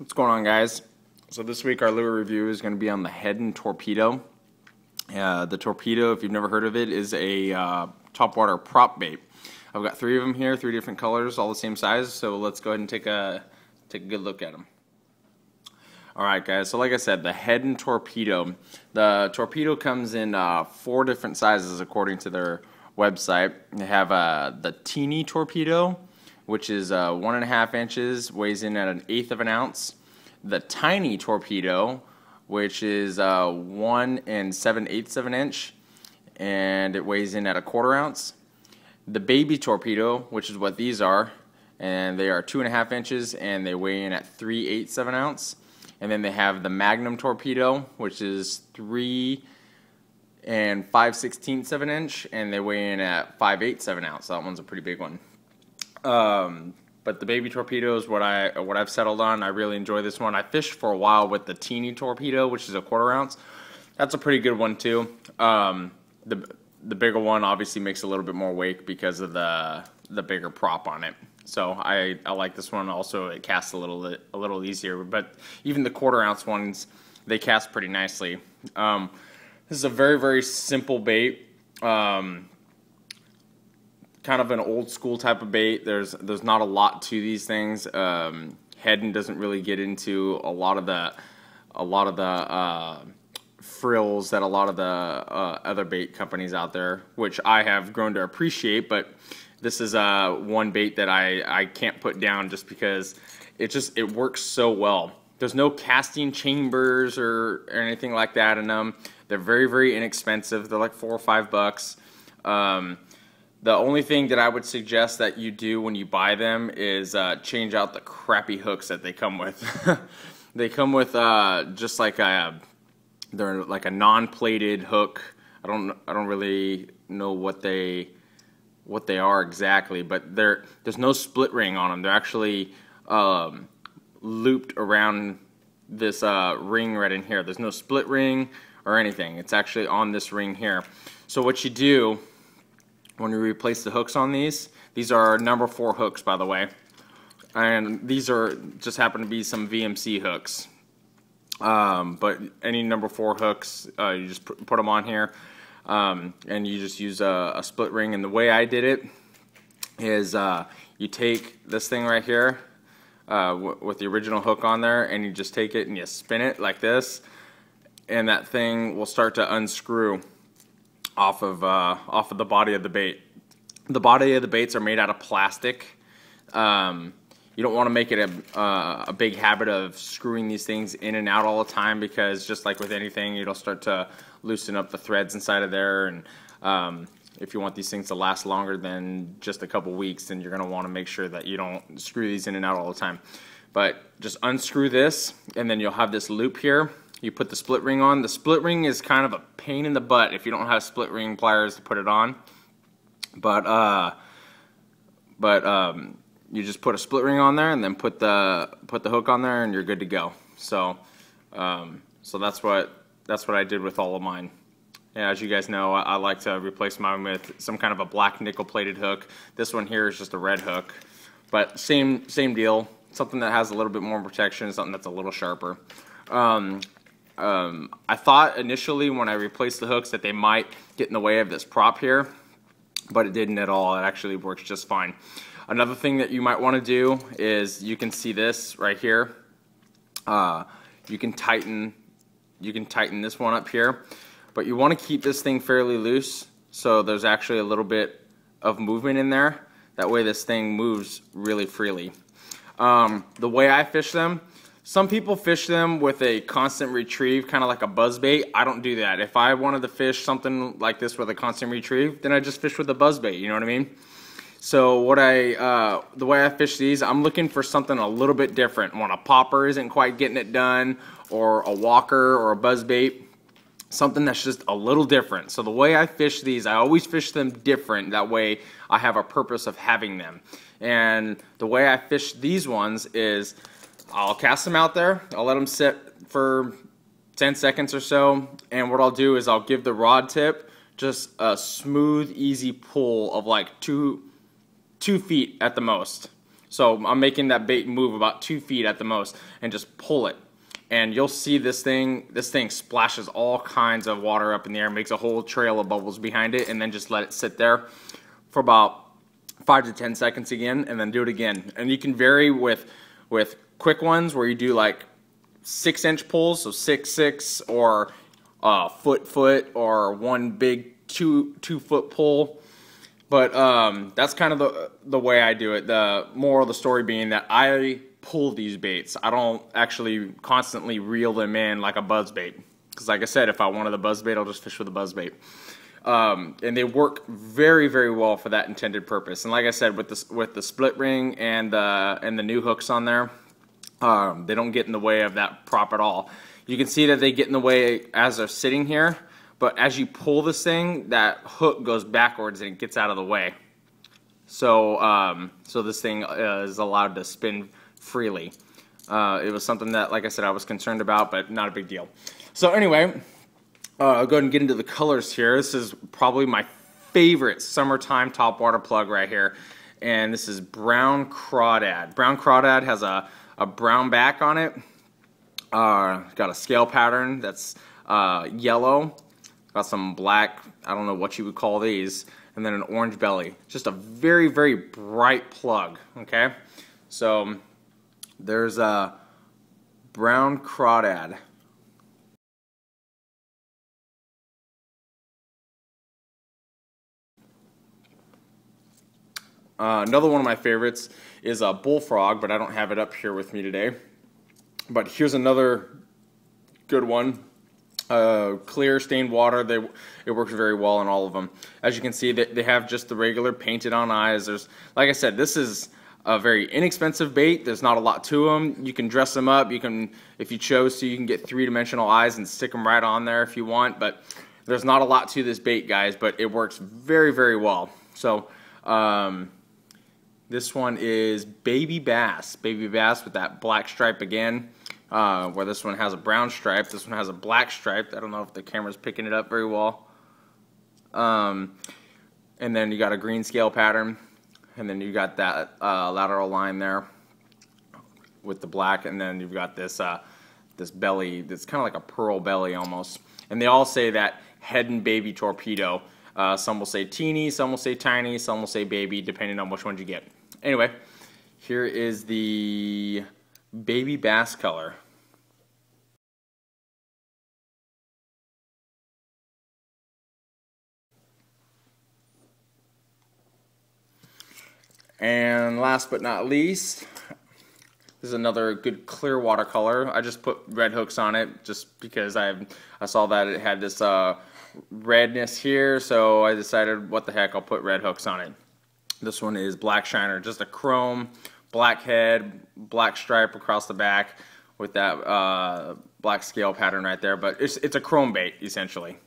What's going on, guys? So this week our lure review is going to be on the Heddon Torpedo. The Torpedo, if you've never heard of it, is a topwater prop bait. I've got three of them here, three different colors, all the same size. So let's go ahead and take a good look at them. All right, guys. So like I said, the Heddon Torpedo. The Torpedo comes in 4 different sizes according to their website. They have the teeny Torpedo, which is 1.5 inches, weighs in at 1/8 of an ounce. The tiny Torpedo, which is 1 7/8 of an inch, and it weighs in at 1/4 ounce. The baby Torpedo, which is what these are, and they are 2.5 inches, and they weigh in at 3/8 of an ounce. And then they have the Magnum Torpedo, which is 3 5/16 of an inch, and they weigh in at 5/8 of an ounce. So that one's a pretty big one. But the baby torpedo is what I've settled on. I really enjoy this one. I fished for a while with the teeny Torpedo, which is 1/4 ounce. That's a pretty good one too. The bigger one obviously makes a little bit more weight because of the bigger prop on it. So I like this one. Also, it casts a little easier. But even the 1/4 ounce ones, they cast pretty nicely. This is a very simple bait. Kind of an old school type of bait. There's not a lot to these things. Heddon doesn't really get into a lot of the frills that a lot of the other bait companies out there, which I have grown to appreciate. But this is one bait that I can't put down just because it works so well. There's no casting chambers or anything like that in them. They're very inexpensive. They're like $4 or $5. The only thing that I would suggest that you do when you buy them is change out the crappy hooks that they come with. They come with just like they're like a non-plated hook. I don't really know what they are exactly, but there's no split ring on them. They're actually looped around this ring right in here. There's no split ring or anything. It's actually on this ring here. So what you do when you replace the hooks on these are number 4 hooks, by the way, and these are just happen to be some VMC hooks. But any number 4 hooks, you just put them on here, and you just use a split ring. And the way I did it is you take this thing right here with the original hook on there, and you just take it and you spin it like this, and that thing will start to unscrew off of the body of the bait. The body of the baits are made out of plastic. You don't want to make it a big habit of screwing these things in and out all the time, because just like with anything, it'll start to loosen up the threads inside of there. And if you want these things to last longer than just a couple weeks, then you're going to want to make sure that you don't screw these in and out all the time. But just unscrew this, and then you'll have this loop here. You put the split ring on. The split ring is kind of a pain in the butt if you don't have split ring pliers to put it on. But you just put a split ring on there, and then put the hook on there, and you're good to go. So that's what I did with all of mine. And as you guys know, I like to replace mine with some kind of a black nickel plated hook. This one here is just a red hook, but same deal. Something that has a little bit more protection, something that's a little sharper. I thought initially when I replaced the hooks that they might get in the way of this prop here, but it didn't at all. It actually works just fine. Another thing that you might want to do is, you can see this right here. You can tighten this one up here, but you want to keep this thing fairly loose so there's actually a little bit of movement in there. That way this thing moves really freely. The way I fish them, some people fish them with a constant retrieve, kind of like a buzz bait. I don't do that. If I wanted to fish something like this with a constant retrieve, then I just fish with a buzz bait, you know what I mean? So the way I fish these, I'm looking for something a little bit different. When a popper isn't quite getting it done, or a walker or a buzz bait, something that's just a little different. So the way I fish these, I always fish them different. That way I have a purpose of having them. And the way I fish these ones is, I'll cast them out there, I'll let them sit for 10 seconds or so, and what I'll do is I'll give the rod tip just a smooth, easy pull of like 2 feet at the most. So I'm making that bait move about 2 feet at the most and just pull it. And you'll see this thing splashes all kinds of water up in the air, makes a whole trail of bubbles behind it, and then just let it sit there for about 5 to 10 seconds again, and then do it again. And you can vary with quick ones where you do like 6-inch pulls, so 6, or foot, or one big 2-foot pull. But that's kind of the way I do it. The moral of the story being that I pull these baits. I don't actually constantly reel them in like a buzz bait. Because like I said, if I wanted a buzz bait, I'll just fish with a buzz bait. And they work very, very well for that intended purpose. And like I said, with the split ring and the new hooks on there, they don't get in the way of that prop at all. You can see that they get in the way as they're sitting here. But as you pull this thing, that hook goes backwards and it gets out of the way. So, so this thing is allowed to spin freely. It was something that, like I said, I was concerned about, but not a big deal. So anyway, I'll go ahead and get into the colors here. This is probably my favorite summertime topwater plug right here. And this is Brown Crawdad. Brown Crawdad has a brown back on it. Got a scale pattern that's yellow. Got some black, I don't know what you would call these, and then an orange belly. Just a very, very bright plug, okay? So there's a Brown Crawdad. Another one of my favorites is a Bullfrog, but I don't have it up here with me today. But here's another good one. Clear stained water. It works very well on all of them. As you can see, they have just the regular painted on eyes. There's, like I said, this is a very inexpensive bait. There's not a lot to them. You can dress them up. You can, if you chose to, you can get 3-dimensional eyes and stick them right on there if you want. But there's not a lot to this bait, guys. But it works very, very well. So this one is Baby Bass. Baby Bass with that black stripe again. Where this one has a brown stripe, this one has a black stripe. I don't know if the camera's picking it up very well. And then you got a green scale pattern, and then you got that lateral line there with the black, and then you've got this this belly that's kind of like a pearl belly almost. And they all say that Heddon Baby Torpedo. Some will say teeny, some will say tiny, some will say baby, depending on which one you get. Anyway, here is the Baby Bass color. And last but not least, this is another good clear watercolor. I just put red hooks on it just because I saw that it had this redness here, so I decided, what the heck, I'll put red hooks on it. This one is Black Shiner, just a chrome, black head, black stripe across the back with that black scale pattern right there. But it's a chrome bait, essentially.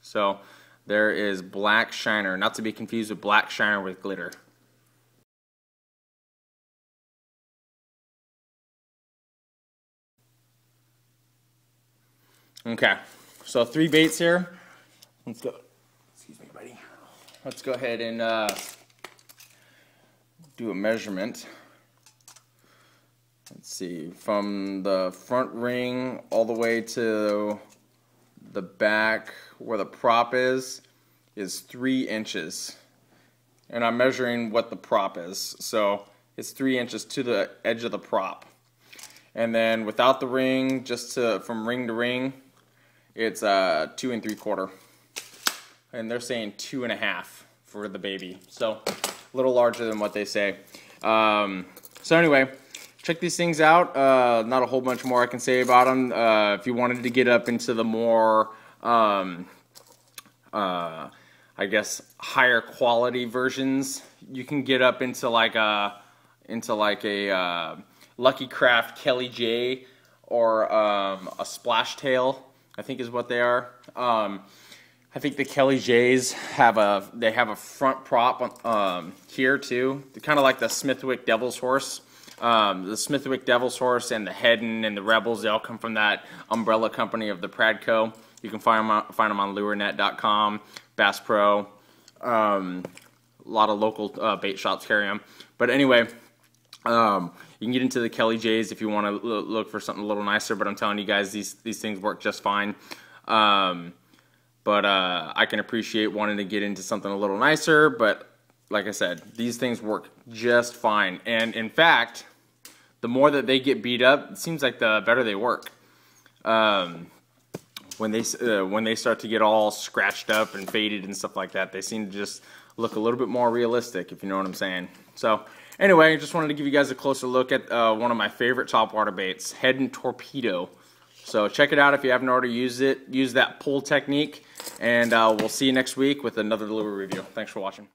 So there is Black Shiner, not to be confused with Black Shiner with glitter. Okay, so 3 baits here. Let's go. Excuse me, buddy. Let's go ahead and do a measurement. Let's see, from the front ring all the way to the back where the prop is 3 inches. And I'm measuring what the prop is. So it's 3 inches to the edge of the prop. And then without the ring, just from ring to ring, it's 2 3/4. And they're saying 2 1/2 for the baby. So a little larger than what they say. So anyway, check these things out. Not a whole bunch more I can say about them. If you wanted to get up into the more, I guess, higher quality versions, you can get up into like a Lucky Craft Kelly J or a Splash Tail, I think is what they are. I think the Kelly J's have a front prop here too. They're kind of like the Smithwick Devil's Horse. The Smithwick Devil's Horse and the Heddon and the Rebels, they all come from that umbrella company of the Pradco. You can find them on lurenet.com, Bass Pro. A lot of local bait shops carry them. But anyway, You can get into the Kelly J's if you want to look for something a little nicer, but I'm telling you guys, these things work just fine. But I can appreciate wanting to get into something a little nicer, but like I said, these things work just fine. And in fact, the more that they get beat up, it seems like the better they work. When they start to get all scratched up and faded and stuff like that, they seem to just look a little bit more realistic, if you know what I'm saying. So anyway, I just wanted to give you guys a closer look at one of my favorite topwater baits, Heddon Torpedo. So check it out if you haven't already used it. Use that pull technique, and we'll see you next week with another lure review. Thanks for watching.